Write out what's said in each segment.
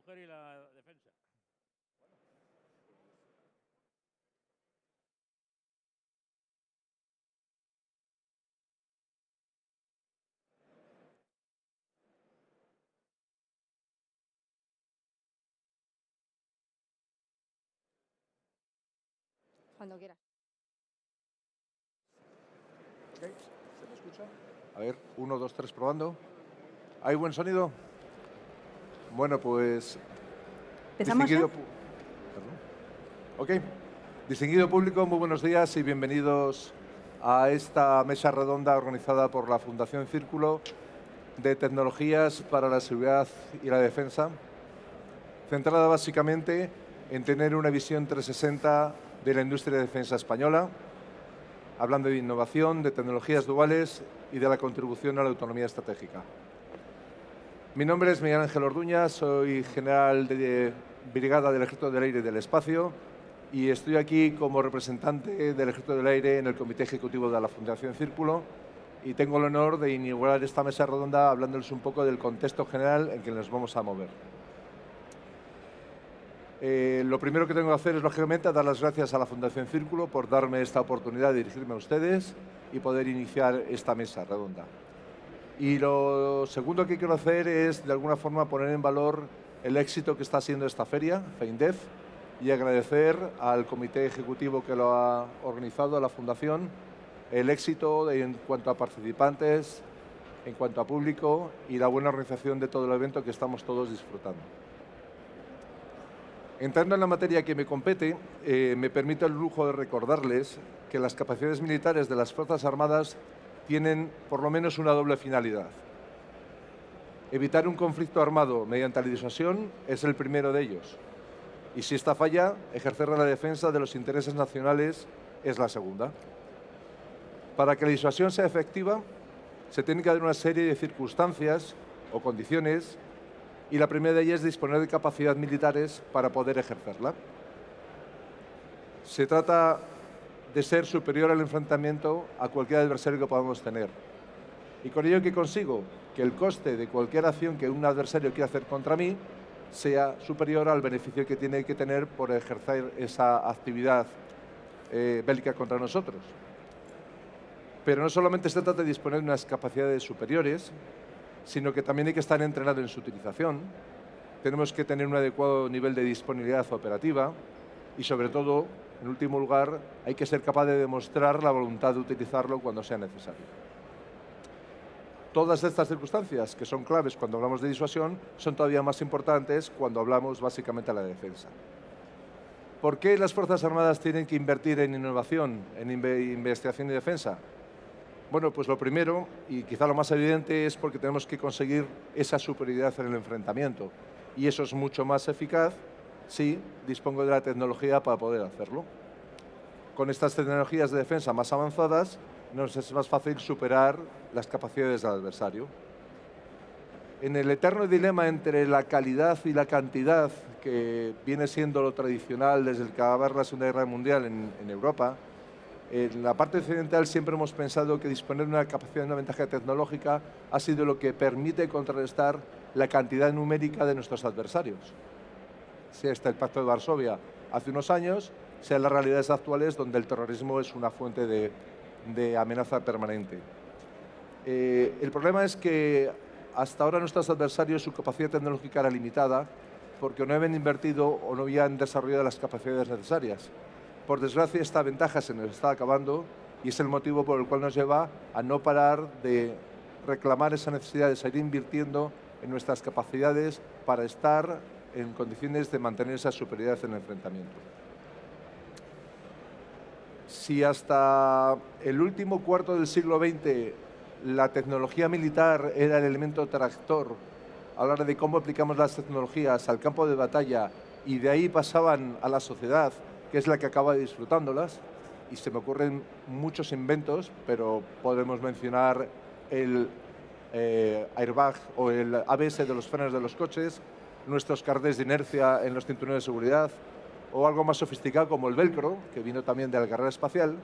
mujer y la defensa. Cuando quiera. ¿Se me escucha? A ver, 1, 2, 3, probando. ¿Hay buen sonido? Bueno, pues... ¿Empezamos ya? Ok. Distinguido público, muy buenos días y bienvenidos a esta mesa redonda organizada por la Fundación Círculo de Tecnologías para la Seguridad y la Defensa, centrada básicamente en tener una visión 360 de la industria de defensa española, hablando de innovación, de tecnologías duales y de la contribución a la autonomía estratégica. Mi nombre es Miguel Ángel Orduña, soy general de brigada del Ejército del Aire y del Espacio y estoy aquí como representante del Ejército del Aire en el Comité Ejecutivo de la Fundación Círculo y tengo el honor de inaugurar esta mesa redonda hablándoles un poco del contexto general en que nos vamos a mover. Lo primero que tengo que hacer es, lógicamente, dar las gracias a la Fundación Círculo por darme esta oportunidad de dirigirme a ustedes y poder iniciar esta mesa redonda. Y lo segundo que quiero hacer es, de alguna forma, poner en valor el éxito que está siendo esta feria, FEINDEF, y agradecer al comité ejecutivo que lo ha organizado, a la Fundación, el éxito en cuanto a participantes, en cuanto a público y la buena organización de todo el evento que estamos todos disfrutando. Entrando en la materia que me compete, me permito el lujo de recordarles que las capacidades militares de las Fuerzas Armadas tienen por lo menos una doble finalidad. Evitar un conflicto armado mediante la disuasión es el primero de ellos. Y si esta falla, ejercer la defensa de los intereses nacionales es la segunda. Para que la disuasión sea efectiva, se tienen que dar una serie de circunstancias o condiciones y la primera de ellas es disponer de capacidades militares para poder ejercerla. Se trata de ser superior al enfrentamiento a cualquier adversario que podamos tener. ¿Y con ello qué consigo? Que el coste de cualquier acción que un adversario quiera hacer contra mí sea superior al beneficio que tiene que tener por ejercer esa actividad bélica contra nosotros. Pero no solamente se trata de disponer de unas capacidades superiores, sino que también hay que estar entrenado en su utilización. Tenemos que tener un adecuado nivel de disponibilidad operativa y, sobre todo, en último lugar, hay que ser capaz de demostrar la voluntad de utilizarlo cuando sea necesario. Todas estas circunstancias, que son claves cuando hablamos de disuasión, son todavía más importantes cuando hablamos básicamente de la defensa. ¿Por qué las Fuerzas Armadas tienen que invertir en innovación, en investigación y defensa? Bueno, pues lo primero, y quizá lo más evidente, es porque tenemos que conseguir esa superioridad en el enfrentamiento. Y eso es mucho más eficaz si dispongo de la tecnología para poder hacerlo. Con estas tecnologías de defensa más avanzadas, nos es más fácil superar las capacidades del adversario. En el eterno dilema entre la calidad y la cantidad, que viene siendo lo tradicional desde el que va a haber la Segunda Guerra Mundial en Europa, en la parte occidental siempre hemos pensado que disponer de una capacidad, una ventaja tecnológica, ha sido lo que permite contrarrestar la cantidad numérica de nuestros adversarios. Sea este el Pacto de Varsovia hace unos años, sean las realidades actuales donde el terrorismo es una fuente de amenaza permanente. El problema es que hasta ahora nuestros adversarios, su capacidad tecnológica era limitada porque no habían invertido o no habían desarrollado las capacidades necesarias. Por desgracia, esta ventaja se nos está acabando y es el motivo por el cual nos lleva a no parar de reclamar esa necesidad de seguir invirtiendo en nuestras capacidades para estar en condiciones de mantener esa superioridad en el enfrentamiento. Si hasta el último cuarto del siglo XX la tecnología militar era el elemento tractor a la hora de cómo aplicamos las tecnologías al campo de batalla y de ahí pasaban a la sociedad, que es la que acaba disfrutándolas, y se me ocurren muchos inventos, pero podemos mencionar el airbag o el ABS de los frenos de los coches, nuestros carnets de inercia en los cinturones de seguridad, o algo más sofisticado como el velcro, que vino también de la carrera espacial.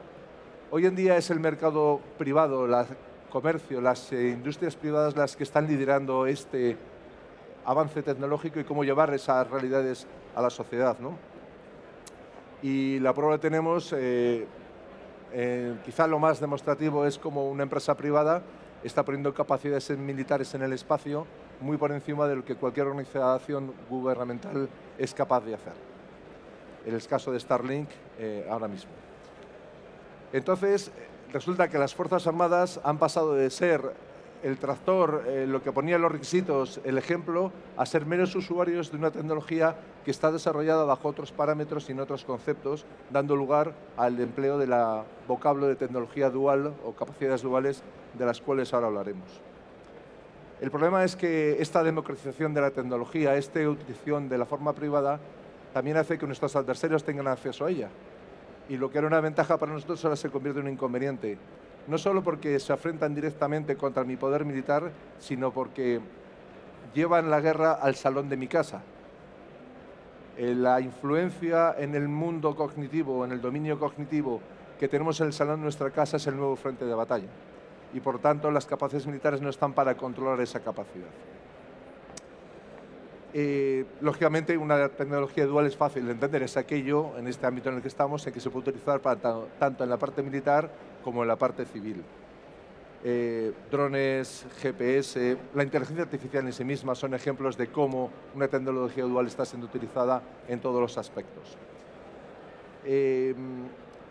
Hoy en día es el mercado privado, el comercio, las industrias privadas las que están liderando este avance tecnológico y cómo llevar esas realidades a la sociedad, ¿no? Y la prueba que tenemos, quizá lo más demostrativo es como una empresa privada está poniendo capacidades militares en el espacio muy por encima de lo que cualquier organización gubernamental es capaz de hacer. En el caso de Starlink, ahora mismo. Entonces, resulta que las Fuerzas Armadas han pasado de ser el tractor, lo que ponía los requisitos, el ejemplo, a ser meros usuarios de una tecnología que está desarrollada bajo otros parámetros y en otros conceptos, dando lugar al empleo de la vocablo de tecnología dual o capacidades duales, de las cuales ahora hablaremos. El problema es que esta democratización de la tecnología, esta utilización de la forma privada, también hace que nuestros adversarios tengan acceso a ella. Y lo que era una ventaja para nosotros ahora se convierte en un inconveniente. No solo porque se afrentan directamente contra mi poder militar, sino porque llevan la guerra al salón de mi casa. La influencia en el mundo cognitivo, en el dominio cognitivo que tenemos en el salón de nuestra casa es el nuevo frente de batalla. Y por tanto las capacidades militares no están para controlar esa capacidad. Lógicamente una tecnología dual es fácil de entender, es aquello en este ámbito en el que estamos en que se puede utilizar para tanto en la parte militar como en la parte civil. Drones, GPS, la inteligencia artificial en sí misma son ejemplos de cómo una tecnología dual está siendo utilizada en todos los aspectos.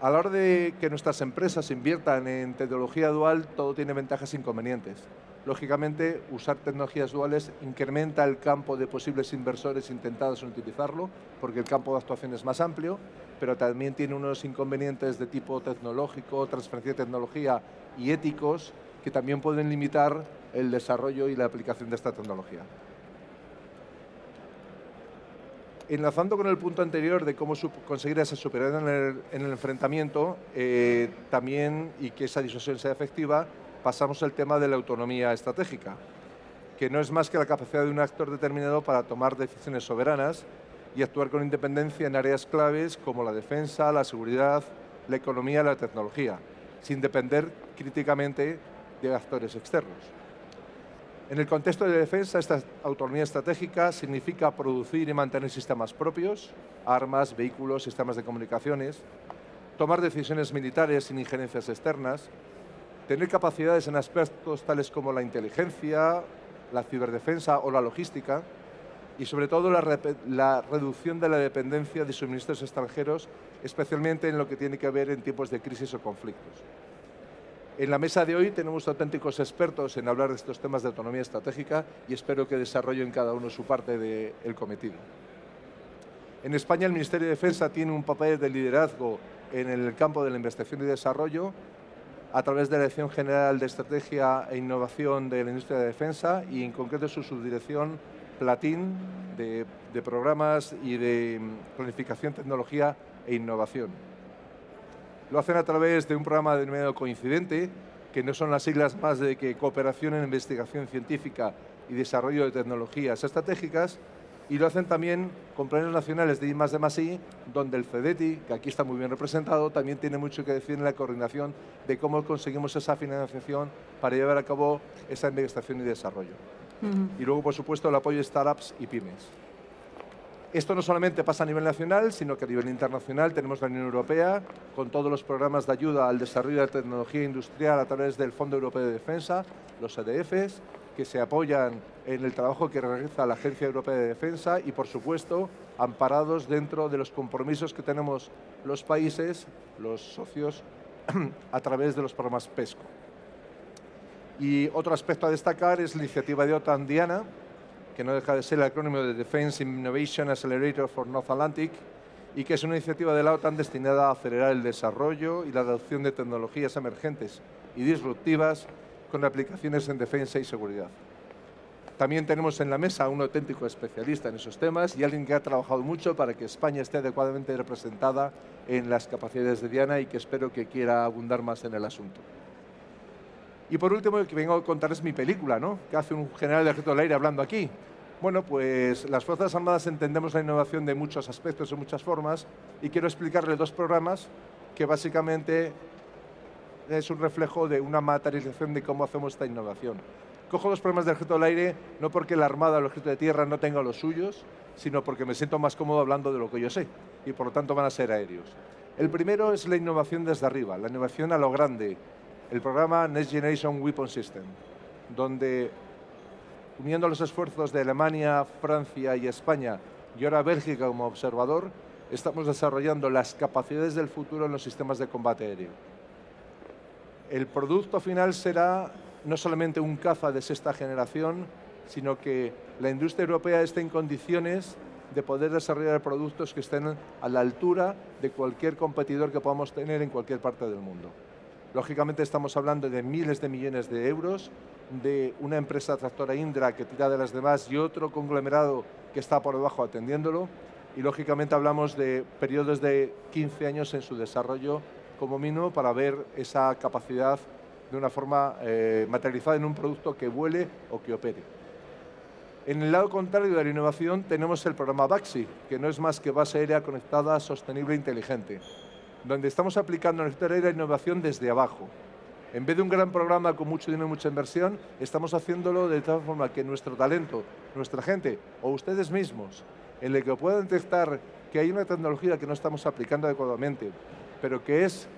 A la hora de que nuestras empresas inviertan en tecnología dual, todo tiene ventajas e inconvenientes. Lógicamente, usar tecnologías duales incrementa el campo de posibles inversores intentados en utilizarlo, porque el campo de actuación es más amplio, pero también tiene unos inconvenientes de tipo tecnológico, transferencia de tecnología y éticos, que también pueden limitar el desarrollo y la aplicación de esta tecnología. Enlazando con el punto anterior de cómo conseguir esa superioridad en el enfrentamiento, también, y que esa disuasión sea efectiva, pasamos al tema de la autonomía estratégica, que no es más que la capacidad de un actor determinado para tomar decisiones soberanas y actuar con independencia en áreas claves como la defensa, la seguridad, la economía y la tecnología, sin depender críticamente de actores externos. En el contexto de defensa, esta autonomía estratégica significa producir y mantener sistemas propios, armas, vehículos, sistemas de comunicaciones, tomar decisiones militares sin injerencias externas, tener capacidades en aspectos tales como la inteligencia, la ciberdefensa o la logística, y sobre todo la reducción de la dependencia de suministros extranjeros, especialmente en lo que tiene que ver en tiempos de crisis o conflictos. En la mesa de hoy tenemos auténticos expertos en hablar de estos temas de autonomía estratégica y espero que desarrollen cada uno su parte del cometido. En España el Ministerio de Defensa tiene un papel de liderazgo en el campo de la investigación y desarrollo a través de la Dirección General de Estrategia e Innovación de la Industria de Defensa y en concreto su subdirección Platín de Programas y de Planificación, Tecnología e Innovación. Lo hacen a través de un programa denominado Coincidente, que no son las siglas más de que Cooperación en Investigación Científica y Desarrollo de Tecnologías Estratégicas, y lo hacen también con planes nacionales de I+D+I, donde el CEDETI, que aquí está muy bien representado, también tiene mucho que decir en la coordinación de cómo conseguimos esa financiación para llevar a cabo esa investigación y desarrollo. Y luego, por supuesto, el apoyo de startups y pymes. Esto no solamente pasa a nivel nacional, sino que a nivel internacional tenemos la Unión Europea, con todos los programas de ayuda al desarrollo de tecnología industrial a través del Fondo Europeo de Defensa, los EDFs, que se apoyan en el trabajo que realiza la Agencia Europea de Defensa y, por supuesto, amparados dentro de los compromisos que tenemos los países, los socios, a través de los programas PESCO. Y otro aspecto a destacar es la iniciativa de OTAN Diana, que no deja de ser el acrónimo de Defense Innovation Accelerator for North Atlantic, y que es una iniciativa de la OTAN destinada a acelerar el desarrollo y la adopción de tecnologías emergentes y disruptivas con aplicaciones en defensa y seguridad. También tenemos en la mesa a un auténtico especialista en esos temas y alguien que ha trabajado mucho para que España esté adecuadamente representada en las capacidades de Diana y que espero que quiera abundar más en el asunto. Y por último, que vengo a contarles mi película, ¿no? Que hace un general de Ejército del Aire hablando aquí. Bueno, pues las Fuerzas Armadas entendemos la innovación de muchos aspectos, de muchas formas, y quiero explicarle dos programas que básicamente es un reflejo de una materialización de cómo hacemos esta innovación. Cojo los problemas del ejército del aire no porque la Armada o el ejército de tierra no tenga los suyos, sino porque me siento más cómodo hablando de lo que yo sé y por lo tanto van a ser aéreos. El primero es la innovación desde arriba, la innovación a lo grande, el programa Next Generation Weapon System, donde uniendo los esfuerzos de Alemania, Francia y España y ahora Bélgica como observador, estamos desarrollando las capacidades del futuro en los sistemas de combate aéreo. El producto final será no solamente un caza de sexta generación, sino que la industria europea esté en condiciones de poder desarrollar productos que estén a la altura de cualquier competidor que podamos tener en cualquier parte del mundo. Lógicamente estamos hablando de miles de millones de euros, de una empresa tractora Indra que tira de las demás y otro conglomerado que está por debajo atendiéndolo, y lógicamente hablamos de periodos de 15 años en su desarrollo como mínimo para ver esa capacidad de una forma materializada en un producto que vuele o que opere. En el lado contrario de la innovación tenemos el programa BACSI, que no es más que base aérea conectada, sostenible e inteligente, donde estamos aplicando en el sector aéreo la innovación desde abajo. En vez de un gran programa con mucho dinero y mucha inversión, estamos haciéndolo de tal forma que nuestro talento, nuestra gente o ustedes mismos, en el que puedan detectar que hay una tecnología que no estamos aplicando adecuadamente, pero que es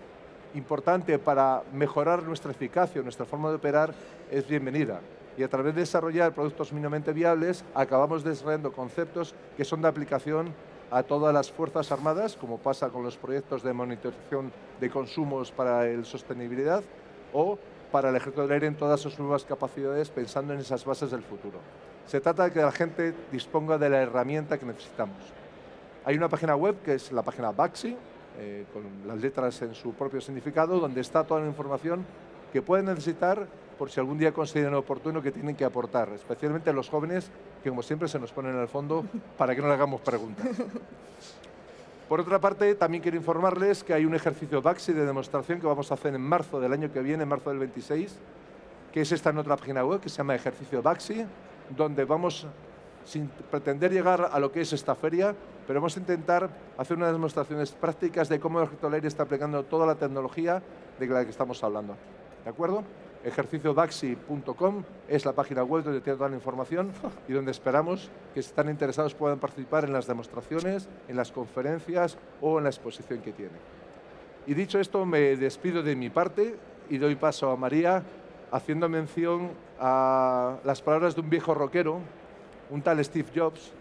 importante para mejorar nuestra eficacia, nuestra forma de operar, es bienvenida. Y a través de desarrollar productos mínimamente viables, acabamos desarrollando conceptos que son de aplicación a todas las Fuerzas Armadas, como pasa con los proyectos de monitorización de consumos para la sostenibilidad, o para el ejército del aire en todas sus nuevas capacidades, pensando en esas bases del futuro. Se trata de que la gente disponga de la herramienta que necesitamos. Hay una página web que es la página BACSI, con las letras en su propio significado, donde está toda la información que pueden necesitar por si algún día consideran oportuno que tienen que aportar, especialmente los jóvenes, que como siempre se nos ponen al fondo para que no le hagamos preguntas. Por otra parte, también quiero informarles que hay un ejercicio BACSI de demostración que vamos a hacer en marzo del año que viene, en marzo del 26, que es esta en otra página web que se llama Ejercicio BACSI, donde vamos, sin pretender llegar a lo que es esta feria, pero vamos a intentar hacer unas demostraciones prácticas de cómo el ejército del aire está aplicando toda la tecnología de la que estamos hablando. ¿De acuerdo? ejerciciobaxi.com es la página web donde tiene toda la información y donde esperamos que si están interesados puedan participar en las demostraciones, en las conferencias o en la exposición que tiene. Y dicho esto, me despido de mi parte y doy paso a María, haciendo mención a las palabras de un viejo rockero, un tal Steve Jobs,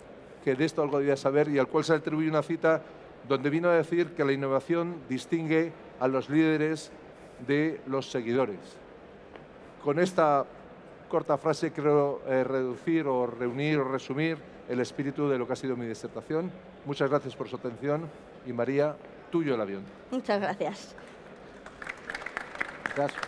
que de esto algo debía saber y al cual se le atribuye una cita donde vino a decir que la innovación distingue a los líderes de los seguidores. Con esta corta frase quiero reducir o reunir o resumir el espíritu de lo que ha sido mi disertación. Muchas gracias por su atención y María, tuyo el avión. Muchas gracias. Gracias.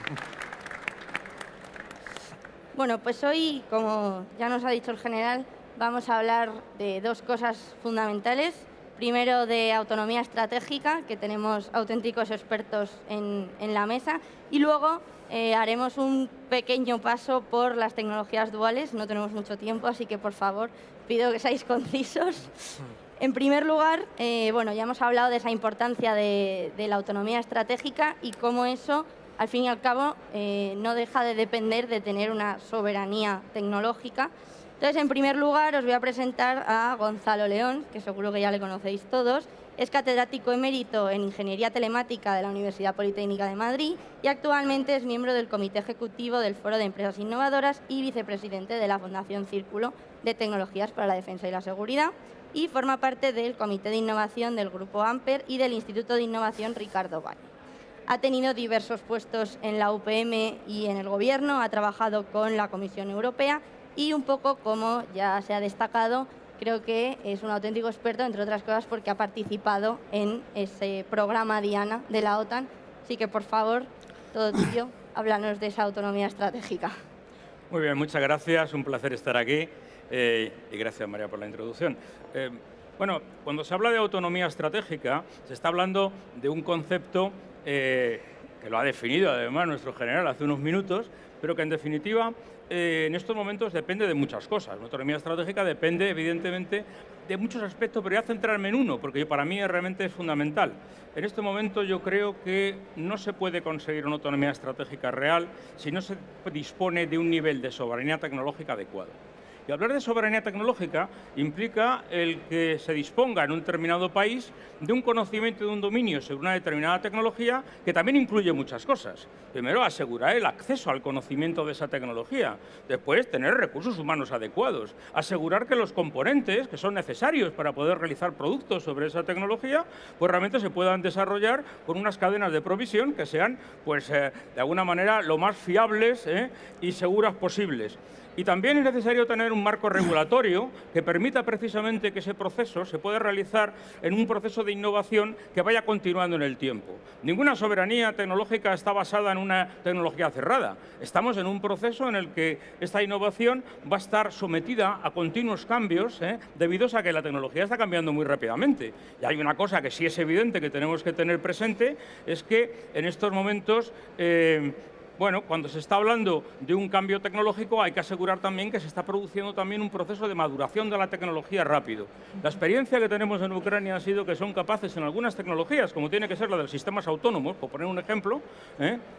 Bueno, pues hoy, como ya nos ha dicho el general, vamos a hablar de dos cosas fundamentales. Primero, de autonomía estratégica, que tenemos auténticos expertos en la mesa, y luego haremos un pequeño paso por las tecnologías duales. No tenemos mucho tiempo, así que por favor pido que seáis concisos. En primer lugar, bueno, ya hemos hablado de esa importancia de la autonomía estratégica y cómo eso, al fin y al cabo, no deja de depender de tener una soberanía tecnológica. Entonces, en primer lugar, os voy a presentar a Gonzalo León, que seguro que ya le conocéis todos. Es catedrático emérito en Ingeniería Telemática de la Universidad Politécnica de Madrid y actualmente es miembro del Comité Ejecutivo del Foro de Empresas Innovadoras y vicepresidente de la Fundación Círculo de Tecnologías para la Defensa y la Seguridad, y forma parte del Comité de Innovación del Grupo Amper y del Instituto de Innovación Ricardo Valle. Ha tenido diversos puestos en la UPM y en el Gobierno, ha trabajado con la Comisión Europea y un poco, como ya se ha destacado, creo que es un auténtico experto, entre otras cosas, porque ha participado en ese programa Diana de la OTAN. Así que, por favor, todo tuyo, háblanos de esa autonomía estratégica. Muy bien, muchas gracias. Un placer estar aquí. Y gracias, María, por la introducción. Bueno, cuando se habla de autonomía estratégica, se está hablando de un concepto que lo ha definido, además, nuestro general hace unos minutos, pero que en definitiva en estos momentos depende de muchas cosas. La autonomía estratégica depende evidentemente de muchos aspectos, pero voy a centrarme en uno, porque para mí realmente es fundamental. En este momento yo creo que no se puede conseguir una autonomía estratégica real si no se dispone de un nivel de soberanía tecnológica adecuado. Y hablar de soberanía tecnológica implica el que se disponga en un determinado país de un conocimiento y de un dominio sobre una determinada tecnología que también incluye muchas cosas. Primero, asegurar el acceso al conocimiento de esa tecnología. Después, tener recursos humanos adecuados. Asegurar que los componentes que son necesarios para poder realizar productos sobre esa tecnología, pues realmente se puedan desarrollar con unas cadenas de provisión que sean, pues, de alguna manera, lo más fiables y seguras posibles. Y también es necesario tener un marco regulatorio que permita precisamente que ese proceso se pueda realizar en un proceso de innovación que vaya continuando en el tiempo. Ninguna soberanía tecnológica está basada en una tecnología cerrada. Estamos en un proceso en el que esta innovación va a estar sometida a continuos cambios debido a que la tecnología está cambiando muy rápidamente. Y hay una cosa que sí es evidente que tenemos que tener presente, es que en estos momentos bueno, cuando se está hablando de un cambio tecnológico hay que asegurar también que se está produciendo también un proceso de maduración de la tecnología rápido. La experiencia que tenemos en Ucrania ha sido que son capaces en algunas tecnologías, como tiene que ser la de los sistemas autónomos, por poner un ejemplo,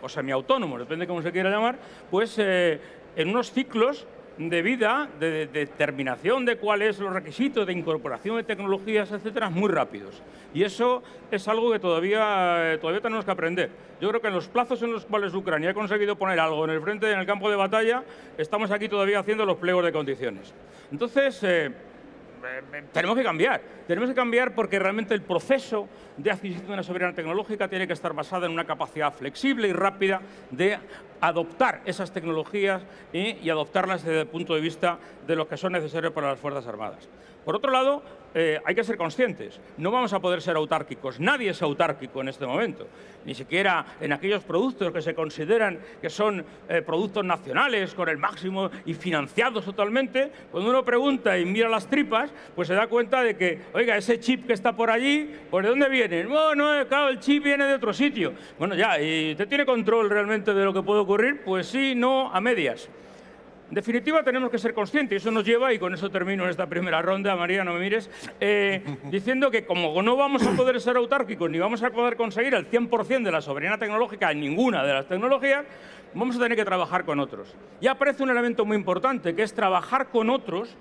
o semiautónomos, depende de cómo se quiera llamar, pues en unos ciclos de vida, de determinación de cuáles son los requisitos de incorporación de tecnologías, etcétera, muy rápidos. Y eso es algo que todavía tenemos que aprender. Yo creo que en los plazos en los cuales Ucrania ha conseguido poner algo en el frente, en el campo de batalla, estamos aquí todavía haciendo los pliegos de condiciones. Entonces, tenemos que cambiar porque realmente el proceso de adquisición de una soberanía tecnológica tiene que estar basada en una capacidad flexible y rápida de adoptar esas tecnologías y adoptarlas desde el punto de vista de lo que son necesarios para las Fuerzas Armadas. Por otro lado, hay que ser conscientes, no vamos a poder ser autárquicos, nadie es autárquico en este momento, ni siquiera en aquellos productos que se consideran que son productos nacionales con el máximo y financiados totalmente. Cuando uno pregunta y mira las tripas, pues se da cuenta de que, oiga, ese chip que está por allí, ¿pues de dónde viene? Bueno, claro, el chip viene de otro sitio. Bueno, ya, ¿y usted tiene control realmente de lo que puede ocurrir? Pues sí, no, a medias. En definitiva, tenemos que ser conscientes, y eso nos lleva, y con eso termino esta primera ronda, María, no me mires, diciendo que como no vamos a poder ser autárquicos ni vamos a poder conseguir el 100% de la soberanía tecnológica en ninguna de las tecnologías, vamos a tener que trabajar con otros. Y aparece un elemento muy importante, que es trabajar con otros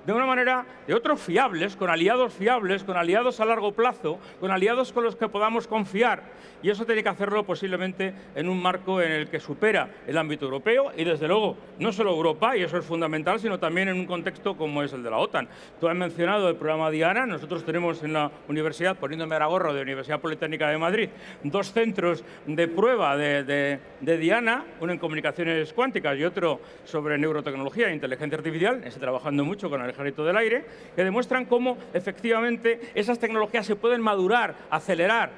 de una manera, de otros fiables, con aliados a largo plazo, con aliados con los que podamos confiar. Y eso tiene que hacerlo posiblemente en un marco en el que supera el ámbito europeo y, desde luego, no solo Europa, y eso es fundamental, sino también en un contexto como es el de la OTAN. Tú has mencionado el programa Diana. Nosotros tenemos en la universidad, poniéndome ahora gorro de Universidad Politécnica de Madrid, 2 centros de prueba de Diana, uno en comunicaciones cuánticas y otro sobre neurotecnología e inteligencia artificial. Estoy trabajando mucho con el Ejército del Aire, que demuestran cómo efectivamente esas tecnologías se pueden madurar, acelerar,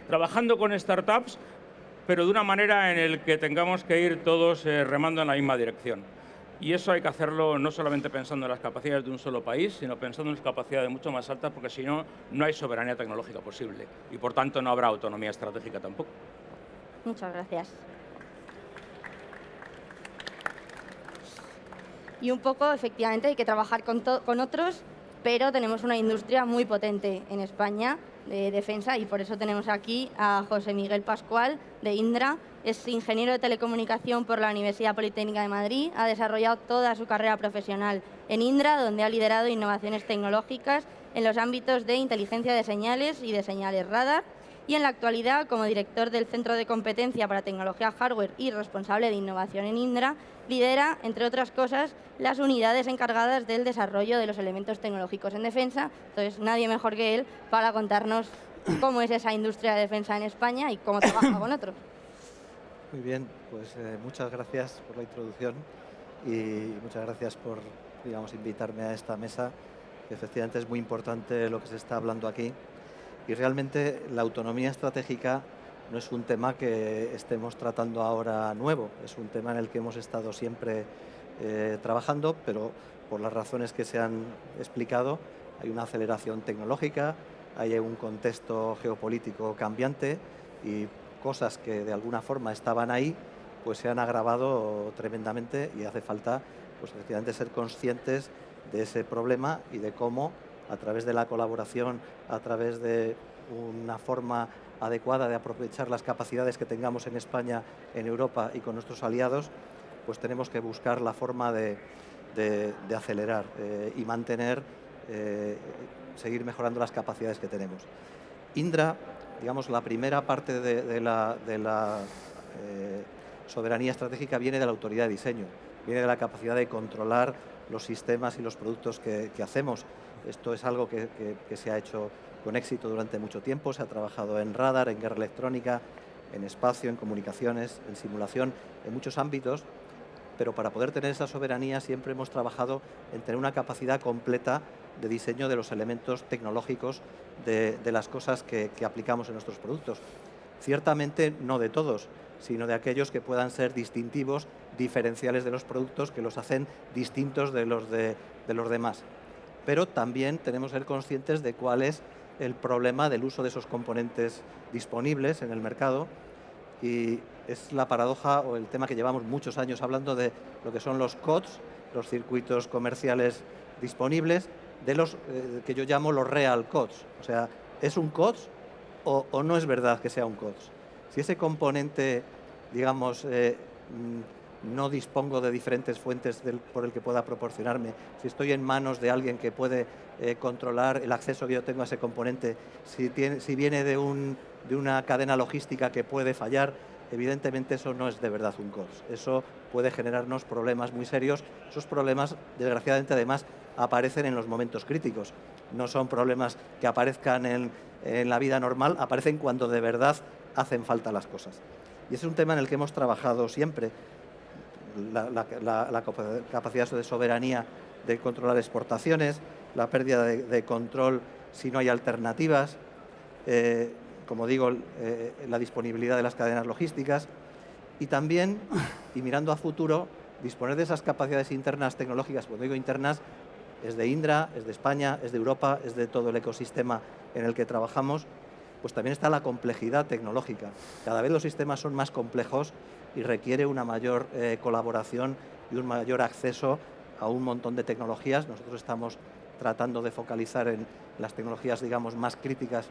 trabajando con startups, pero de una manera en la que tengamos que ir todos remando en la misma dirección. Y eso hay que hacerlo no solamente pensando en las capacidades de un solo país, sino pensando en las capacidades mucho más altas, porque si no, no hay soberanía tecnológica posible. Y por tanto no habrá autonomía estratégica tampoco. Muchas gracias. Y un poco, efectivamente, hay que trabajar con otros, pero tenemos una industria muy potente en España de defensa y por eso tenemos aquí a José Miguel Pascual de Indra. Es ingeniero de telecomunicación por la Universidad Politécnica de Madrid. Ha desarrollado toda su carrera profesional en Indra, donde ha liderado innovaciones tecnológicas en los ámbitos de inteligencia de señales y de señales radar. Y en la actualidad, como director del Centro de Competencia para Tecnología Hardware y responsable de innovación en Indra, lidera, entre otras cosas, las unidades encargadas del desarrollo de los elementos tecnológicos en defensa. Entonces, nadie mejor que él para contarnos cómo es esa industria de defensa en España y cómo trabaja con otros. Muy bien, pues muchas gracias por la introducción y muchas gracias por, digamos, invitarme a esta mesa. Efectivamente es muy importante lo que se está hablando aquí. Y realmente la autonomía estratégica no es un tema que estemos tratando ahora nuevo, es un tema en el que hemos estado siempre trabajando, pero por las razones que se han explicado, hay una aceleración tecnológica, hay un contexto geopolítico cambiante y cosas que de alguna forma estaban ahí, pues se han agravado tremendamente y hace falta, pues efectivamente, ser conscientes de ese problema y de cómo, a través de la colaboración, a través de una forma adecuada de aprovechar las capacidades que tengamos en España, en Europa y con nuestros aliados, pues tenemos que buscar la forma de acelerar y mantener, seguir mejorando las capacidades que tenemos. Indra, digamos, la primera parte de la soberanía estratégica viene de la autoridad de diseño, viene de la capacidad de controlar los sistemas y los productos que hacemos. Esto es algo que se ha hecho con éxito durante mucho tiempo, se ha trabajado en radar, en guerra electrónica, en espacio, en comunicaciones, en simulación, en muchos ámbitos, pero para poder tener esa soberanía siempre hemos trabajado en tener una capacidad completa de diseño de los elementos tecnológicos de las cosas que aplicamos en nuestros productos. Ciertamente no de todos, sino de aquellos que puedan ser distintivos, diferenciales de los productos, que los hacen distintos de los demás. Pero también tenemos que ser conscientes de cuál es el problema del uso de esos componentes disponibles en el mercado, y es la paradoja o el tema que llevamos muchos años hablando de lo que son los COTS, los circuitos comerciales disponibles, de los que yo llamo los real COTS. O sea, ¿es un COTS o no es verdad que sea un COTS? Si ese componente, digamos, no dispongo de diferentes fuentes por el que pueda proporcionarme, si estoy en manos de alguien que puede controlar el acceso que yo tengo a ese componente, si viene de una cadena logística que puede fallar, evidentemente eso no es de verdad un COTS. Eso puede generarnos problemas muy serios. Esos problemas, desgraciadamente, además, aparecen en los momentos críticos. No son problemas que aparezcan en la vida normal, aparecen cuando de verdad hacen falta las cosas. Y ese es un tema en el que hemos trabajado siempre. La capacidad de soberanía de controlar exportaciones, la pérdida de control si no hay alternativas, como digo, la disponibilidad de las cadenas logísticas, y también, y mirando a futuro, disponer de esas capacidades internas tecnológicas. Cuando digo internas, es de Indra, es de España, es de Europa, es de todo el ecosistema en el que trabajamos. Pues también está la complejidad tecnológica. Cada vez los sistemas son más complejos y requiere una mayor colaboración y un mayor acceso a un montón de tecnologías. Nosotros estamos tratando de focalizar en las tecnologías, digamos, más críticas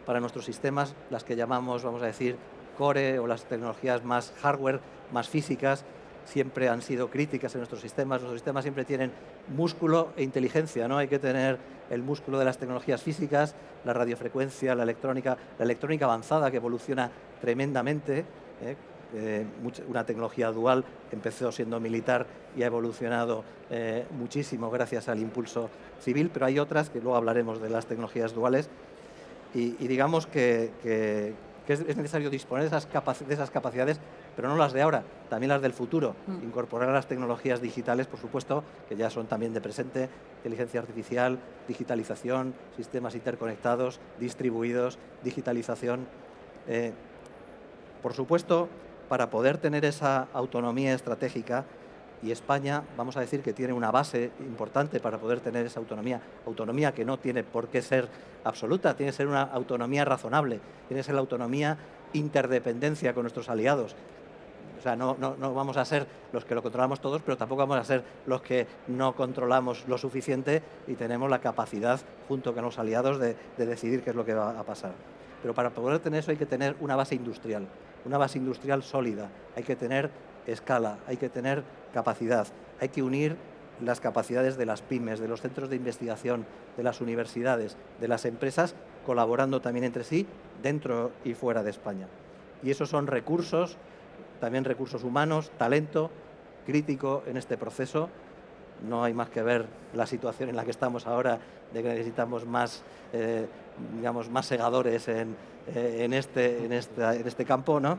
para nuestros sistemas, las que llamamos, vamos a decir, core, o las tecnologías más hardware, más físicas. Siempre han sido críticas en nuestros sistemas. Nuestros sistemas siempre tienen músculo e inteligencia, ¿no? Hay que tener el músculo de las tecnologías físicas, la radiofrecuencia, la electrónica avanzada, que evoluciona tremendamente. Una tecnología dual empezó siendo militar y ha evolucionado muchísimo gracias al impulso civil, pero hay otras, que luego hablaremos de las tecnologías duales, y digamos que es necesario disponer de esas capacidades, pero no las de ahora, también las del futuro. Incorporar las tecnologías digitales, por supuesto, que ya son también de presente: inteligencia artificial, digitalización, sistemas interconectados, distribuidos, digitalización. Por supuesto, para poder tener esa autonomía estratégica, y España, vamos a decir que tiene una base importante para poder tener esa autonomía que no tiene por qué ser absoluta, tiene que ser una autonomía razonable, tiene que ser la autonomía interdependencia con nuestros aliados. O sea, no vamos a ser los que lo controlamos todos, pero tampoco vamos a ser los que no controlamos lo suficiente y tenemos la capacidad, junto con los aliados, de decidir qué es lo que va a pasar. Pero para poder tener eso hay que tener una base industrial sólida, hay que tener escala, hay que tener capacidad, hay que unir las capacidades de las pymes, de los centros de investigación, de las universidades, de las empresas, colaborando también entre sí, dentro y fuera de España. Y esos son recursos, también recursos humanos, talento crítico en este proceso. No hay más que ver la situación en la que estamos ahora, de que necesitamos más, más segadores en este campo, ¿no?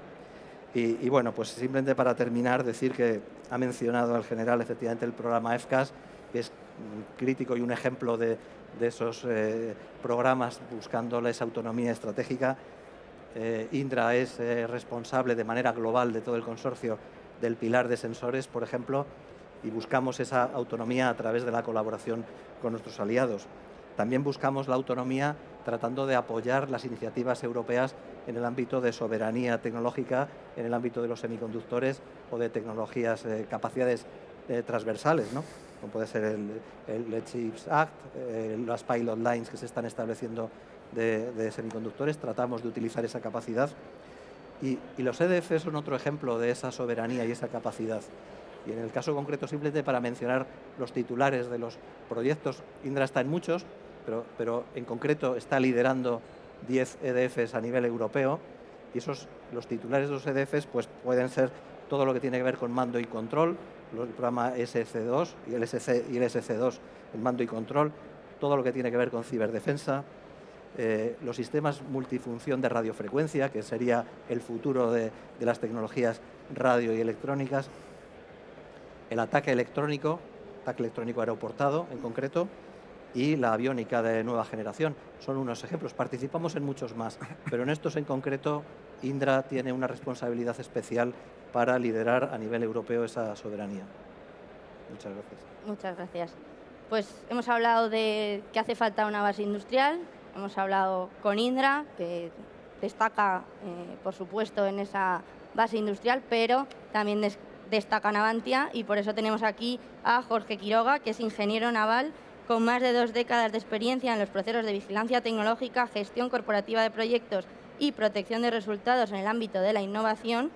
Y bueno, pues simplemente para terminar, decir que ha mencionado el general efectivamente el programa FCAS, que es crítico y un ejemplo de esos programas buscándoles autonomía estratégica. Indra es responsable de manera global de todo el consorcio del pilar de sensores, por ejemplo, y buscamos esa autonomía a través de la colaboración con nuestros aliados. También buscamos la autonomía tratando de apoyar las iniciativas europeas en el ámbito de soberanía tecnológica, en el ámbito de los semiconductores o de tecnologías, capacidades transversales, ¿no? Como puede ser el CHIPS Act, las pilot lines que se están estableciendo de semiconductores. Tratamos de utilizar esa capacidad y los EDF son otro ejemplo de esa soberanía y esa capacidad. Y en el caso concreto, simplemente para mencionar los titulares de los proyectos, Indra está en muchos, pero en concreto está liderando 10 EDFs a nivel europeo, y los titulares de los EDFs pues, pueden ser todo lo que tiene que ver con mando y control, el programa SC2 y el SC2, el mando y control, todo lo que tiene que ver con ciberdefensa, los sistemas multifunción de radiofrecuencia, que sería el futuro de las tecnologías radio y electrónicas, el ataque electrónico aeroportado en concreto, y la aviónica de nueva generación. Son unos ejemplos. Participamos en muchos más, pero en estos en concreto Indra tiene una responsabilidad especial para liderar a nivel europeo esa soberanía. Muchas gracias. Muchas gracias. Pues hemos hablado de que hace falta una base industrial, hemos hablado con Indra, que destaca, por supuesto, en esa base industrial, pero también destaca Navantia, y por eso tenemos aquí a Jorge Quiroga, que es ingeniero naval con más de 2 décadas de experiencia en los procesos de vigilancia tecnológica, gestión corporativa de proyectos y protección de resultados en el ámbito de la innovación,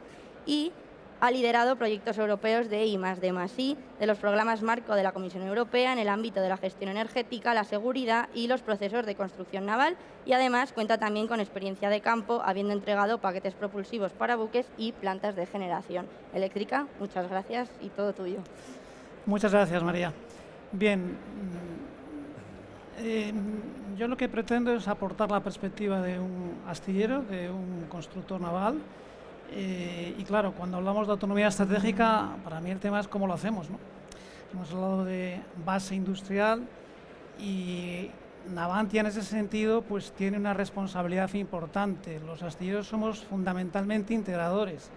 y ha liderado proyectos europeos de I+D+I, de los programas marco de la Comisión Europea en el ámbito de la gestión energética, la seguridad y los procesos de construcción naval, y además cuenta también con experiencia de campo, habiendo entregado paquetes propulsivos para buques y plantas de generación eléctrica. Muchas gracias y todo tuyo. Muchas gracias, María. Bien, yo lo que pretendo es aportar la perspectiva de un astillero, de un constructor naval. Y claro, cuando hablamos de autonomía estratégica, para mí el tema es cómo lo hacemos, ¿no? Hemos hablado de base industrial y Navantia en ese sentido pues tiene una responsabilidad importante. Los astilleros somos fundamentalmente integradores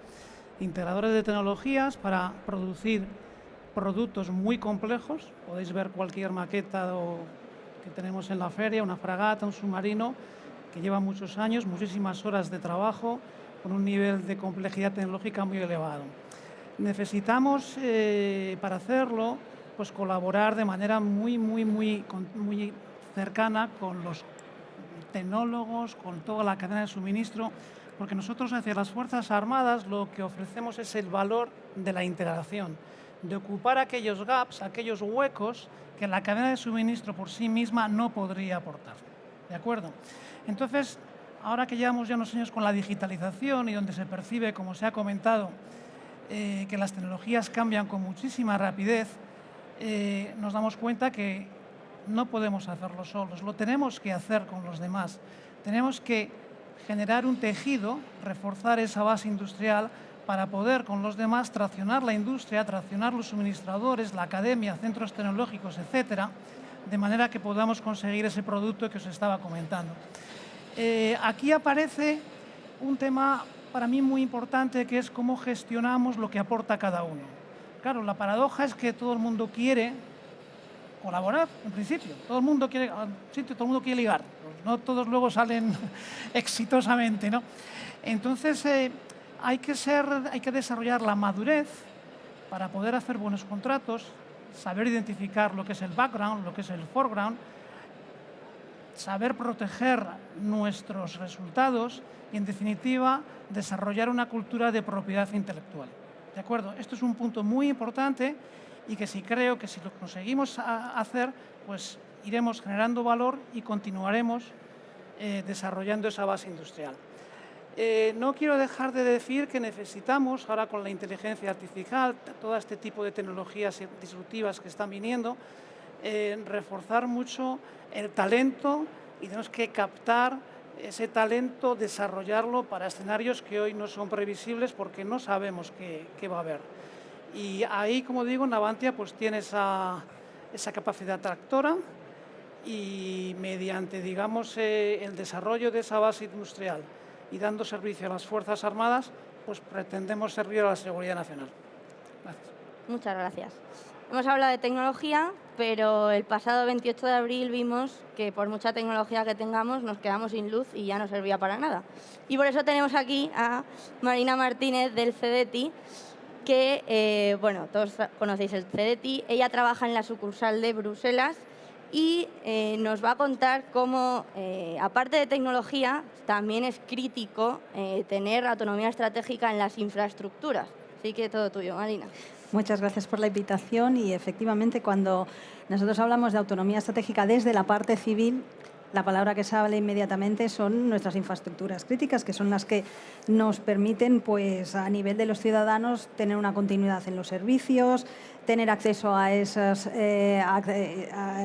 de tecnologías para producir productos muy complejos. Podéis ver cualquier maqueta que tenemos en la feria, una fragata, un submarino, que lleva muchos años, muchísimas horas de trabajo, con un nivel de complejidad tecnológica muy elevado. Necesitamos, para hacerlo, pues colaborar de manera muy cercana con los tecnólogos, con toda la cadena de suministro, porque nosotros hacia las Fuerzas Armadas lo que ofrecemos es el valor de la integración, de ocupar aquellos gaps, aquellos huecos que la cadena de suministro por sí misma no podría aportar. ¿De acuerdo? Entonces, ahora que llevamos ya unos años con la digitalización y donde se percibe, como se ha comentado, que las tecnologías cambian con muchísima rapidez, nos damos cuenta que no podemos hacerlo solos, lo tenemos que hacer con los demás. Tenemos que generar un tejido, reforzar esa base industrial para poder con los demás traccionar la industria, traccionar los suministradores, la academia, centros tecnológicos, etcétera, de manera que podamos conseguir ese producto que os estaba comentando. Aquí aparece un tema para mí muy importante, que es cómo gestionamos lo que aporta cada uno. Claro, la paradoja es que todo el mundo quiere colaborar, en principio. Todo el mundo quiere ligar. Pues no todos luego salen exitosamente, ¿no? Entonces, hay que desarrollar la madurez para poder hacer buenos contratos, saber identificar lo que es el background, lo que es el foreground, saber proteger nuestros resultados y, en definitiva, desarrollar una cultura de propiedad intelectual. ¿De acuerdo? Esto es un punto muy importante y que creo que si lo conseguimos hacer, pues iremos generando valor y continuaremos desarrollando esa base industrial. No quiero dejar de decir que necesitamos, ahora con la inteligencia artificial, todo este tipo de tecnologías disruptivas que están viniendo, reforzar mucho el talento, y tenemos que captar ese talento, desarrollarlo para escenarios que hoy no son previsibles porque no sabemos qué va a haber. Y ahí, como digo, Navantia pues tiene esa capacidad tractora, y mediante, digamos, el desarrollo de esa base industrial y dando servicio a las Fuerzas Armadas, pues pretendemos servir a la seguridad nacional. Gracias. Muchas gracias. hemos hablado de tecnología, pero el pasado 28 de abril vimos que por mucha tecnología que tengamos nos quedamos sin luz y ya no servía para nada. Y por eso tenemos aquí a Marina Martínez del CDTI, que, bueno, todos conocéis el CDTI. Ella trabaja en la sucursal de Bruselas y nos va a contar cómo, aparte de tecnología, también es crítico tener autonomía estratégica en las infraestructuras. Así que todo tuyo, Marina. Muchas gracias por la invitación y efectivamente cuando nosotros hablamos de autonomía estratégica desde la parte civil, la palabra que sale inmediatamente son nuestras infraestructuras críticas, que son las que nos permiten, pues, a nivel de los ciudadanos, tener una continuidad en los servicios, tener acceso a esas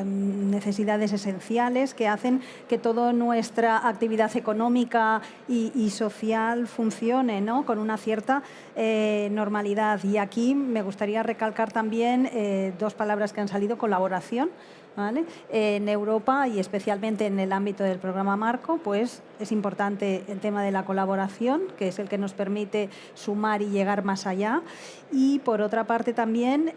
necesidades esenciales que hacen que toda nuestra actividad económica y social funcione, ¿no?, con una cierta normalidad. Y aquí me gustaría recalcar también dos palabras que han salido: colaboración. ¿Vale? En Europa y especialmente en el ámbito del programa Marco, pues es importante el tema de la colaboración, que es el que nos permite sumar y llegar más allá. Y por otra parte también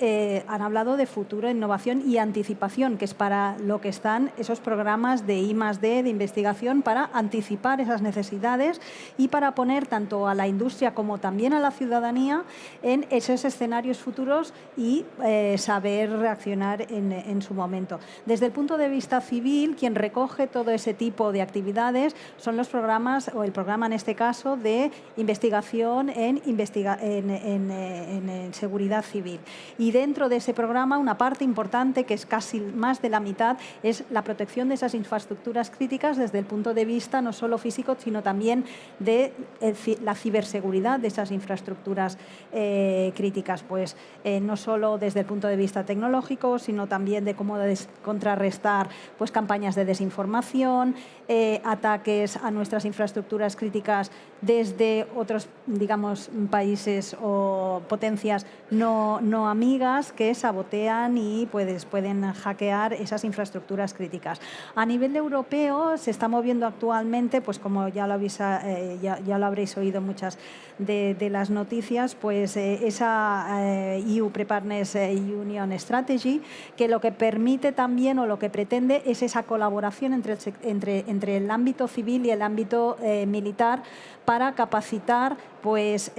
han hablado de futuro, innovación y anticipación, que es para lo que están esos programas de I+D, de investigación, para anticipar esas necesidades y para poner tanto a la industria como también a la ciudadanía en esos escenarios futuros y saber reaccionar en su momento. Desde el punto de vista civil, quien recoge todo ese tipo de actividades son los programas, o el programa en este caso, de investigación en seguridad civil. Y dentro de ese programa, una parte importante, que es casi más de la mitad, es la protección de esas infraestructuras críticas desde el punto de vista no solo físico, sino también de la ciberseguridad de esas infraestructuras críticas. Pues no solo desde el punto de vista tecnológico, sino también de cómo contrarrestar, pues, campañas de desinformación, ataques a nuestras infraestructuras críticas desde otros, digamos, países o potencias no amigas que sabotean y pueden hackear esas infraestructuras críticas. A nivel europeo se está moviendo actualmente, pues como ya lo habréis oído muchas de las noticias, pues esa EU Preparedness Union Strategy, que lo que permite también, o lo que pretende, es esa colaboración entre el ámbito civil y el ámbito militar para capacitar, pues,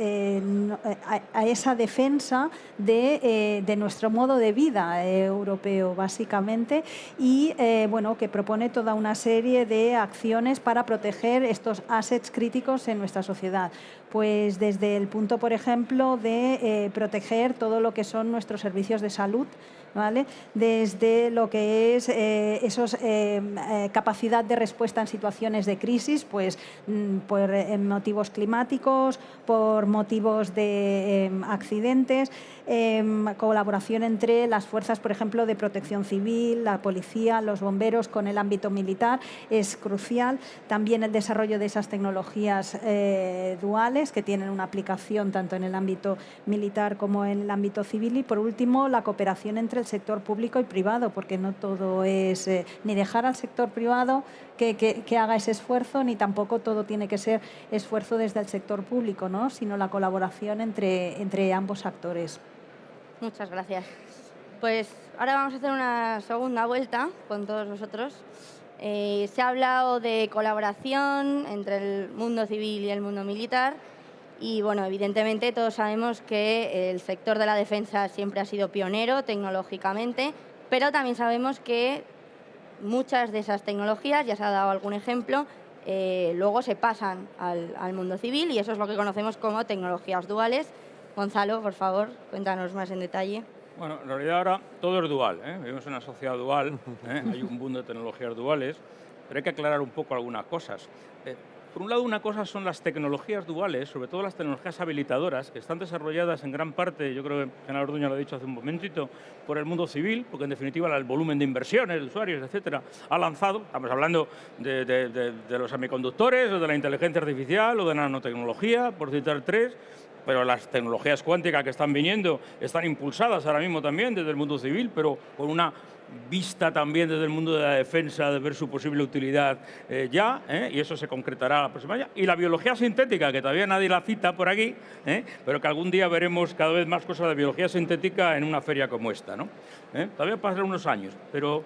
a esa defensa de nuestro modo de vida europeo, básicamente, y bueno, que propone toda una serie de acciones para proteger estos assets críticos en nuestra sociedad. Pues desde el punto, por ejemplo, de proteger todo lo que son nuestros servicios de salud, ¿vale? Desde lo que es capacidad de respuesta en situaciones de crisis, pues por motivos climáticos, por motivos de accidentes, colaboración entre las fuerzas, por ejemplo, de protección civil, la policía, los bomberos con el ámbito militar es crucial. También el desarrollo de esas tecnologías duales que tienen una aplicación tanto en el ámbito militar como en el ámbito civil. Y por último, la cooperación entre el sector público y privado, porque no todo es ni dejar al sector privado que haga ese esfuerzo, ni tampoco todo tiene que ser esfuerzo desde el sector público, ¿no?, sino la colaboración entre ambos actores. Muchas gracias. Pues ahora vamos a hacer una segunda vuelta con todos vosotros. Se ha hablado de colaboración entre el mundo civil y el mundo militar. Y bueno, evidentemente todos sabemos que el sector de la defensa siempre ha sido pionero tecnológicamente, pero también sabemos que muchas de esas tecnologías, ya se ha dado algún ejemplo, luego se pasan al mundo civil, y eso es lo que conocemos como tecnologías duales. Gonzalo, por favor, cuéntanos más en detalle. Bueno, en realidad ahora todo es dual, ¿eh? Vivimos en una sociedad dual, hay un boom de tecnologías duales, pero hay que aclarar un poco algunas cosas. Por un lado, una cosa son las tecnologías duales, sobre todo las tecnologías habilitadoras, que están desarrolladas en gran parte, yo creo que el general Orduña lo ha dicho hace un momentito, por el mundo civil, porque en definitiva el volumen de inversiones, de usuarios, etcétera, ha lanzado. Estamos hablando de los semiconductores, o de la inteligencia artificial, o de nanotecnología, por citar tres. pero las tecnologías cuánticas que están viniendo están impulsadas ahora mismo también desde el mundo civil, pero con una vista también desde el mundo de la defensa de ver su posible utilidad y eso se concretará la próxima año. Y la biología sintética, que todavía nadie la cita por aquí, pero que algún día veremos cada vez más cosas de biología sintética en una feria como esta, ¿no? Todavía pasarán unos años, pero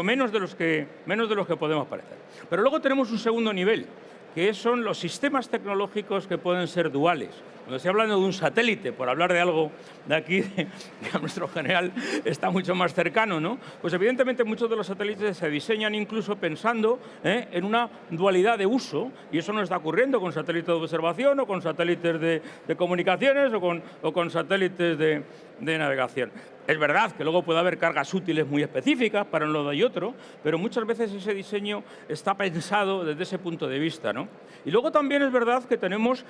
menos de los que podemos parecer. Pero luego tenemos un segundo nivel, que son los sistemas tecnológicos que pueden ser duales. Cuando estoy hablando de un satélite, por hablar de algo de aquí, que a nuestro general está mucho más cercano, ¿no? Pues evidentemente muchos de los satélites se diseñan incluso pensando en una dualidad de uso, y eso no está ocurriendo con satélites de observación o con satélites de comunicaciones o con satélites de navegación. Es verdad que luego puede haber cargas útiles muy específicas para un lado y otro, pero muchas veces ese diseño está pensado desde ese punto de vista, ¿no? Y luego también es verdad que tenemos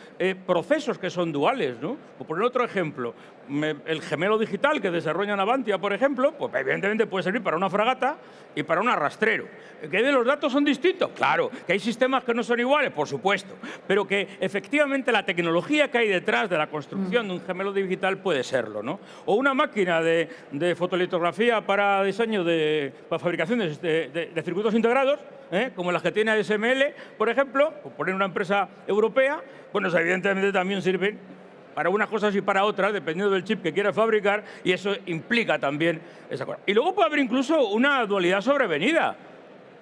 procesos que son duales, ¿no? Por poner otro ejemplo, el gemelo digital que desarrolla Navantia, por ejemplo, pues evidentemente puede servir para una fragata y para un arrastrero. ¿Que los datos son distintos? Claro. ¿Que hay sistemas que no son iguales? Por supuesto. Pero que efectivamente la tecnología que hay detrás de la construcción de un gemelo digital puede serlo, ¿no? O una máquina de fotolitografía para diseño para fabricación de circuitos integrados, como las que tiene ASML, por ejemplo, por poner una empresa europea, bueno, evidentemente también sirven para unas cosas y para otras, dependiendo del chip que quieras fabricar, y eso implica también esa cosa. Y luego puede haber incluso una dualidad sobrevenida.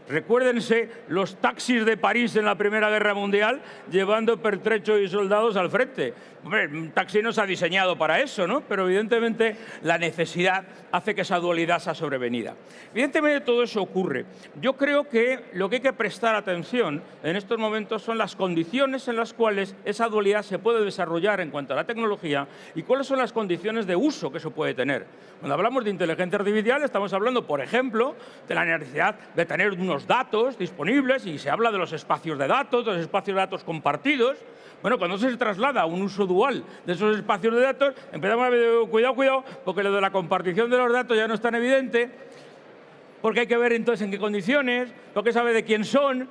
Recuérdense los taxis de París en la Primera Guerra Mundial llevando pertrechos y soldados al frente. Hombre, un taxi no se ha diseñado para eso, ¿no? Pero evidentemente la necesidad hace que esa dualidad sea sobrevenida. Evidentemente todo eso ocurre. Yo creo que lo que hay que prestar atención en estos momentos son las condiciones en las cuales esa dualidad se puede desarrollar en cuanto a la tecnología y cuáles son las condiciones de uso que eso puede tener. Cuando hablamos de inteligencia artificial estamos hablando, por ejemplo, de la necesidad de tener unos datos disponibles, y se habla de los espacios de datos, de los espacios de datos compartidos. Bueno, cuando se traslada a un uso dual de esos espacios de datos, empezamos a ver, cuidado, porque lo de la compartición de los datos ya no es tan evidente, porque hay que ver entonces en qué condiciones, porque sabe de quién son,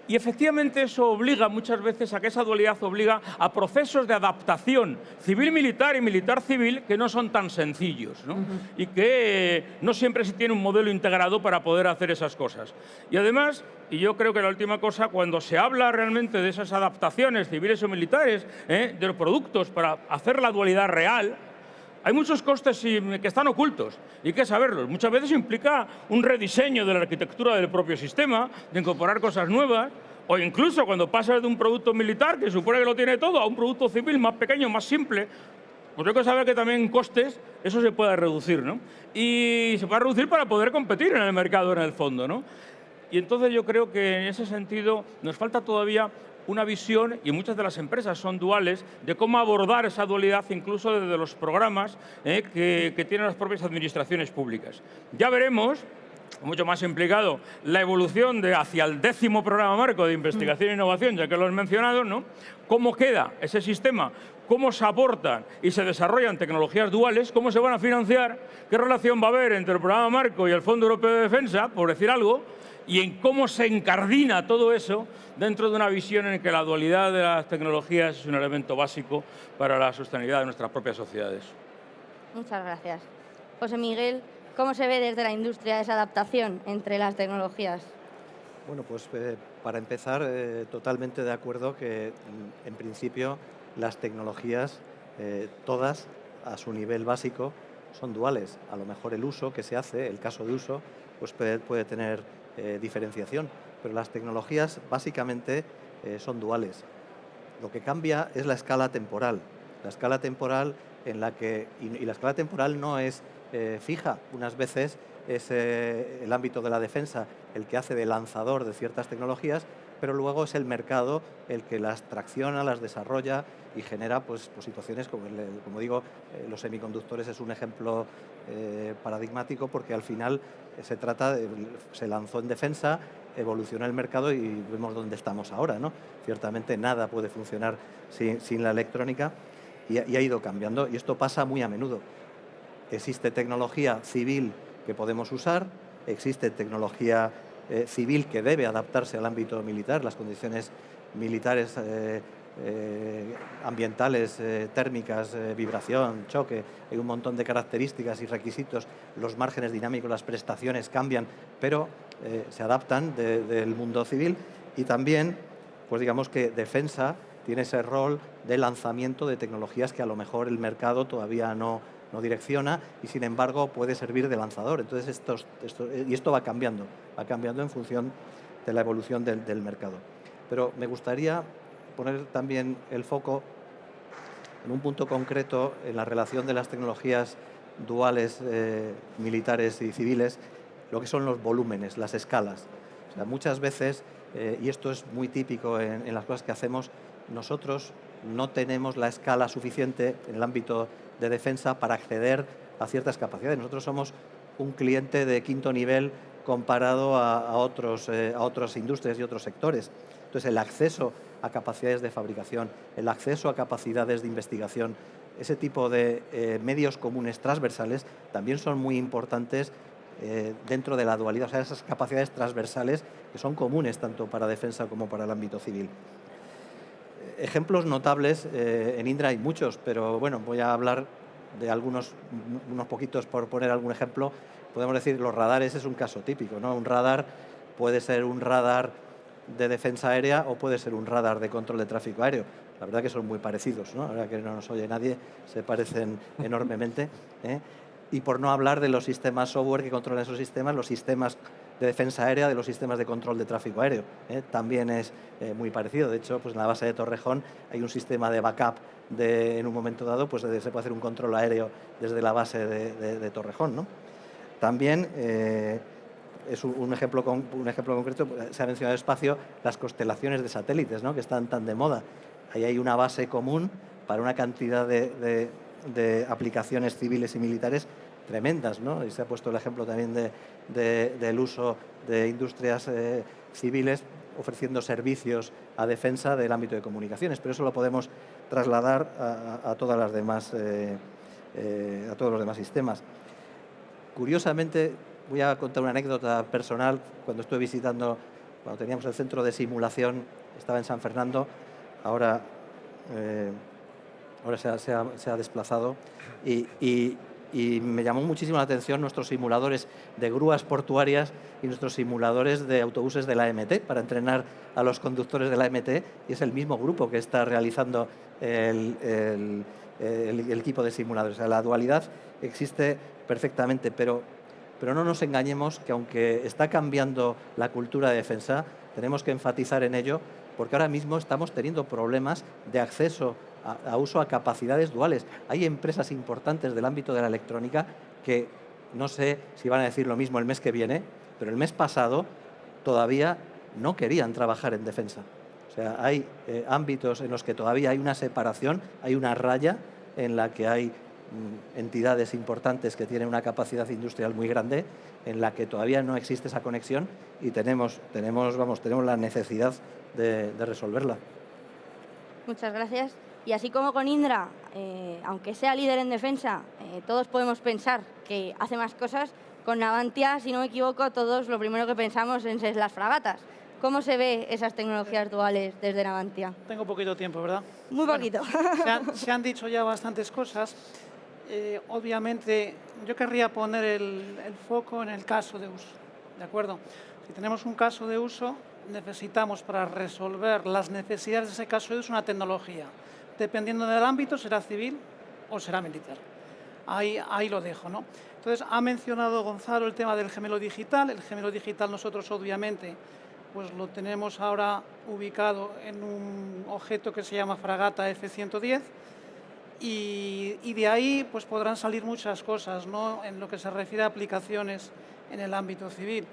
y efectivamente eso obliga muchas veces a que esa dualidad obliga a procesos de adaptación civil-militar y militar-civil que no son tan sencillos, ¿no? Y que no siempre se tiene un modelo integrado para poder hacer esas cosas. Y además, y yo creo que la última cosa, cuando se habla realmente de esas adaptaciones civiles o militares, de los productos para hacer la dualidad real, hay muchos costes que están ocultos y hay que saberlos. Muchas veces implica un rediseño de la arquitectura del propio sistema, de incorporar cosas nuevas, o incluso cuando pasas de un producto militar, que supone que lo tiene todo, a un producto civil más pequeño, más simple, pues hay que saber que también en costes eso se puede reducir, ¿no? Y se puede reducir para poder competir en el mercado, en el fondo, ¿no? Y entonces yo creo que en ese sentido nos falta todavía una visión, y muchas de las empresas son duales, de cómo abordar esa dualidad incluso desde los programas que tienen las propias administraciones públicas. Ya veremos, mucho más implicado, la evolución hacia el 10º programa marco de investigación e innovación, ya que lo has mencionado, ¿no? Cómo queda ese sistema, cómo se aportan y se desarrollan tecnologías duales, cómo se van a financiar, qué relación va a haber entre el programa marco y el Fondo Europeo de Defensa, por decir algo, y en cómo se incardina todo eso dentro de una visión en que la dualidad de las tecnologías es un elemento básico para la sostenibilidad de nuestras propias sociedades. Muchas gracias. José Miguel, ¿cómo se ve desde la industria esa adaptación entre las tecnologías? Bueno, pues para empezar, totalmente de acuerdo que en principio las tecnologías, todas a su nivel básico, son duales. A lo mejor el uso que se hace, el caso de uso, pues puede tener diferenciación, pero las tecnologías básicamente son duales. Lo que cambia es la escala temporal. La escala temporal en la que, y la escala temporal no es fija. Unas veces es el ámbito de la defensa el que hace de lanzador de ciertas tecnologías, pero luego es el mercado el que las tracciona, las desarrolla y genera pues situaciones como digo, los semiconductores es un ejemplo paradigmático, porque al final se lanzó en defensa, evolucionó el mercado y vemos dónde estamos ahora, ¿no? Ciertamente nada puede funcionar sin la electrónica y ha ido cambiando, y esto pasa muy a menudo. Existe tecnología civil que podemos usar, existe tecnología civil que debe adaptarse al ámbito militar, las condiciones militares ambientales, térmicas, vibración, choque, hay un montón de características y requisitos, los márgenes dinámicos, las prestaciones cambian, pero se adaptan del mundo civil. Y también, pues digamos que defensa tiene ese rol de lanzamiento de tecnologías que a lo mejor el mercado todavía no direcciona y sin embargo puede servir de lanzador. Entonces esto va cambiando en función de la evolución del mercado. Pero me gustaría poner también el foco en un punto concreto en la relación de las tecnologías duales militares y civiles, lo que son los volúmenes, las escalas. O sea, muchas veces, y esto es muy típico en las cosas que hacemos, nosotros no tenemos la escala suficiente en el ámbito de defensa para acceder a ciertas capacidades. Nosotros somos un cliente de quinto nivel comparado a otras industrias y otros sectores. Entonces, el acceso a capacidades de fabricación, el acceso a capacidades de investigación, ese tipo de medios comunes transversales también son muy importantes dentro de la dualidad, o sea, esas capacidades transversales que son comunes tanto para defensa como para el ámbito civil. Ejemplos notables, en Indra hay muchos, pero bueno, voy a hablar de unos poquitos por poner algún ejemplo. Podemos decir, los radares es un caso típico, ¿no? Un radar puede ser un radar de defensa aérea o puede ser un radar de control de tráfico aéreo. La verdad que son muy parecidos, ¿no? Ahora que no nos oye nadie, se parecen enormemente, ¿eh? Y por no hablar de los sistemas software que controlan esos sistemas, los sistemas de defensa aérea, de los sistemas de control de tráfico aéreo, también es muy parecido. De hecho, pues en la base de Torrejón hay un sistema de backup en un momento dado, pues se puede hacer un control aéreo desde la base de Torrejón, ¿no? También es un ejemplo concreto, se ha mencionado espacio, las constelaciones de satélites, ¿no? Que están tan de moda. Ahí hay una base común para una cantidad de aplicaciones civiles y militares tremendas, ¿no? Y se ha puesto el ejemplo también del uso de industrias civiles ofreciendo servicios a defensa del ámbito de comunicaciones, pero eso lo podemos trasladar a todos los demás sistemas. Curiosamente, voy a contar una anécdota personal. Cuando teníamos el centro de simulación, estaba en San Fernando, ahora se ha desplazado y me llamó muchísimo la atención nuestros simuladores de grúas portuarias y nuestros simuladores de autobuses de la AMT para entrenar a los conductores de la AMT, y es el mismo grupo que está realizando el equipo de simuladores. O sea, la dualidad existe perfectamente, pero no nos engañemos que aunque está cambiando la cultura de defensa, tenemos que enfatizar en ello, porque ahora mismo estamos teniendo problemas de acceso a uso a capacidades duales. Hay empresas importantes del ámbito de la electrónica que no sé si van a decir lo mismo el mes que viene, pero el mes pasado todavía no querían trabajar en defensa. O sea, hay ámbitos en los que todavía hay una separación, hay una raya en la que hay entidades importantes que tienen una capacidad industrial muy grande, en la que todavía no existe esa conexión y tenemos la necesidad de resolverla. Muchas gracias. Y así como con Indra, aunque sea líder en defensa, todos podemos pensar que hace más cosas, con Navantia, si no me equivoco, todos lo primero que pensamos es las fragatas. ¿Cómo se ve esas tecnologías duales desde Navantia? Tengo poquito tiempo, ¿verdad? Muy poquito. Bueno, se han dicho ya bastantes cosas. Obviamente, yo querría poner el foco en el caso de uso, ¿de acuerdo? Si tenemos un caso de uso, necesitamos para resolver las necesidades de ese caso de uso una tecnología. Dependiendo del ámbito, será civil o será militar. Ahí lo dejo, ¿no? Entonces, ha mencionado Gonzalo el tema del gemelo digital. El gemelo digital nosotros, obviamente, pues lo tenemos ahora ubicado en un objeto que se llama fragata F-110 y de ahí pues podrán salir muchas cosas, ¿no? En lo que se refiere a aplicaciones en el ámbito civil.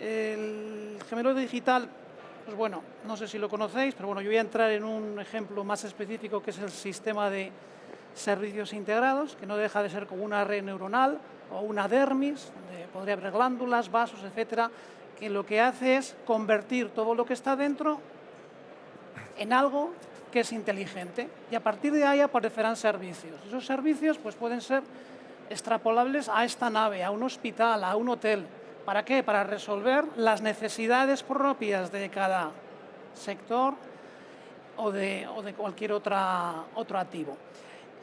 El gemelo digital, pues bueno, no sé si lo conocéis, pero bueno, yo voy a entrar en un ejemplo más específico que es el sistema de servicios integrados, que no deja de ser como una red neuronal o una dermis, donde podría haber glándulas, vasos, etcétera, que lo que hace es convertir todo lo que está dentro en algo que es inteligente y a partir de ahí aparecerán servicios. Esos servicios pues pueden ser extrapolables a esta nave, a un hospital, a un hotel. ¿Para qué? Para resolver las necesidades propias de cada sector o de cualquier otro activo.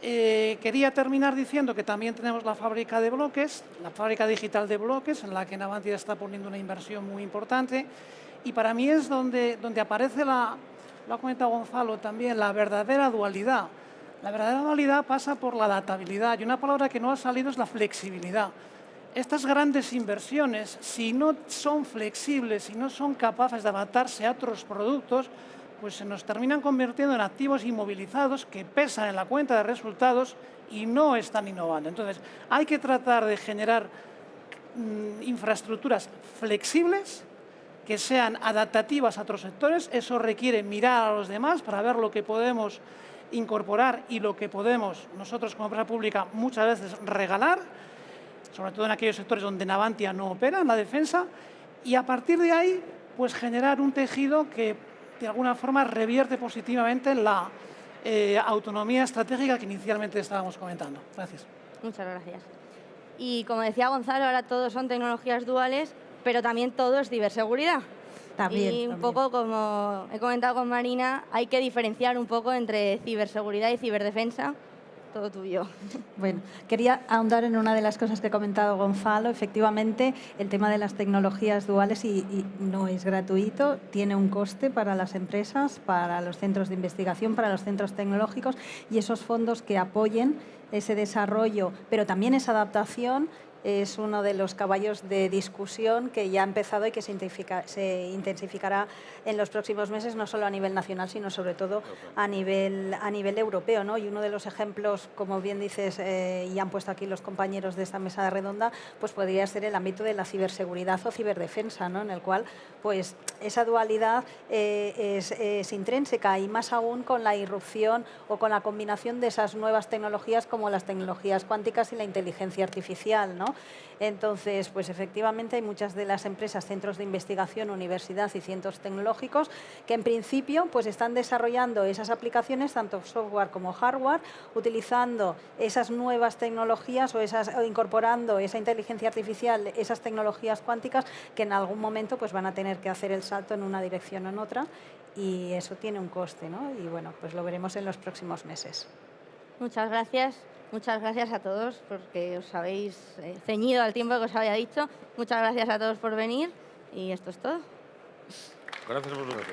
Quería terminar diciendo que también tenemos la fábrica de bloques, la fábrica digital de bloques, en la que Navantia está poniendo una inversión muy importante. Y para mí es donde aparece, lo ha comentado Gonzalo también, la verdadera dualidad. La verdadera dualidad pasa por la adaptabilidad. Y una palabra que no ha salido es la flexibilidad. Estas grandes inversiones, si no son flexibles, si no son capaces de adaptarse a otros productos, pues se nos terminan convirtiendo en activos inmovilizados que pesan en la cuenta de resultados y no están innovando. Entonces, hay que tratar de generar infraestructuras flexibles que sean adaptativas a otros sectores. Eso requiere mirar a los demás para ver lo que podemos incorporar y lo que podemos nosotros como empresa pública muchas veces regalar, sobre todo en aquellos sectores donde Navantia no opera, en la defensa, y a partir de ahí pues generar un tejido que de alguna forma revierte positivamente en la autonomía estratégica que inicialmente estábamos comentando. Gracias. Muchas gracias. Y como decía Gonzalo, ahora todos son tecnologías duales, pero también todo es ciberseguridad. Y un poco, como he comentado con Marina, hay que diferenciar un poco entre ciberseguridad y ciberdefensa. Todo tuyo. Bueno, quería ahondar en una de las cosas que ha comentado Gonzalo. Efectivamente, el tema de las tecnologías duales y no es gratuito, tiene un coste para las empresas, para los centros de investigación, para los centros tecnológicos, y esos fondos que apoyen ese desarrollo, pero también esa adaptación, es uno de los caballos de discusión que ya ha empezado y que se intensificará en los próximos meses, no solo a nivel nacional, sino sobre todo a nivel europeo, ¿no? Y uno de los ejemplos, como bien dices, y han puesto aquí los compañeros de esta mesa redonda, pues podría ser el ámbito de la ciberseguridad o ciberdefensa, ¿no? En el cual pues esa dualidad es intrínseca, y más aún con la irrupción o con la combinación de esas nuevas tecnologías como las tecnologías cuánticas y la inteligencia artificial, ¿no? Entonces, pues efectivamente hay muchas de las empresas, centros de investigación, universidad y centros tecnológicos que en principio pues están desarrollando esas aplicaciones, tanto software como hardware, utilizando esas nuevas tecnologías o incorporando esa inteligencia artificial, esas tecnologías cuánticas, que en algún momento pues van a tener que hacer el salto en una dirección o en otra, y eso tiene un coste, ¿no? Y bueno, pues lo veremos en los próximos meses. Muchas gracias. Muchas gracias a todos porque os habéis ceñido al tiempo que os había dicho. Muchas gracias a todos por venir y esto es todo. Gracias a vosotros.